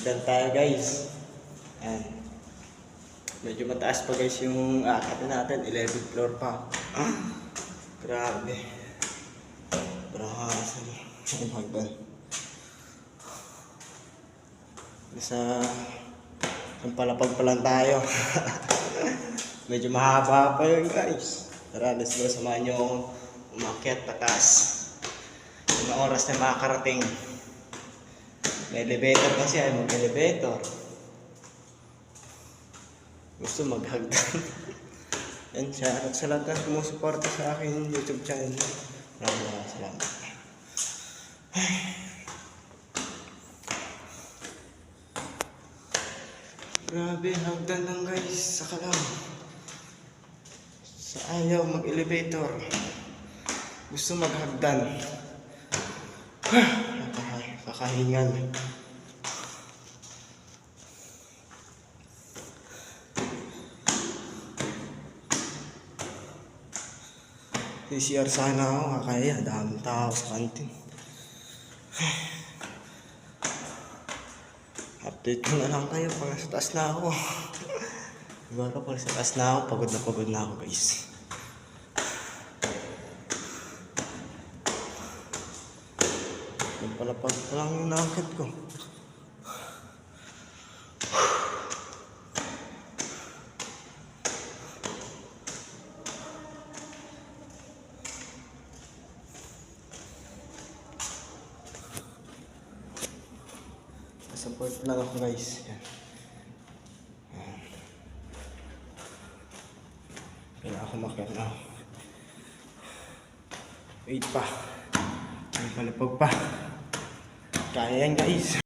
hagdan tayo guys. Ayan. Medyo mataas pa guys yung akit natin. 11th floor pa. Grabe. Brahasan. Ayan hagdan. Nasa palapag pa lang tayo. Medyo mahaba pa yun guys. Tara, let's go. Samahan nyo akong umakyat pataas. Yung oras na makakarating. May elevator kasi ay mag-elevator. Gusto maghagdan. Yan siya. At sa lahat na sumusuporta sa aking YouTube channel. Maraming salamat. Grabe, hagdan lang guys. Saka lang. Sa ayaw mag-elevator. Gusto maghagdan. Kakahingan. CR sana ako, kakaya. Daming tao sa kantin. Update ko na lang kayo pag nasa taas na ako. Siguro pag nasa taas na ako, pagod na ako guys. Palapag pa lang yung nakakit ko. Support lang ako guys. Yan. Kailangan ako makiyak na. Wait pa. May palapag pa. Kaya yan guys.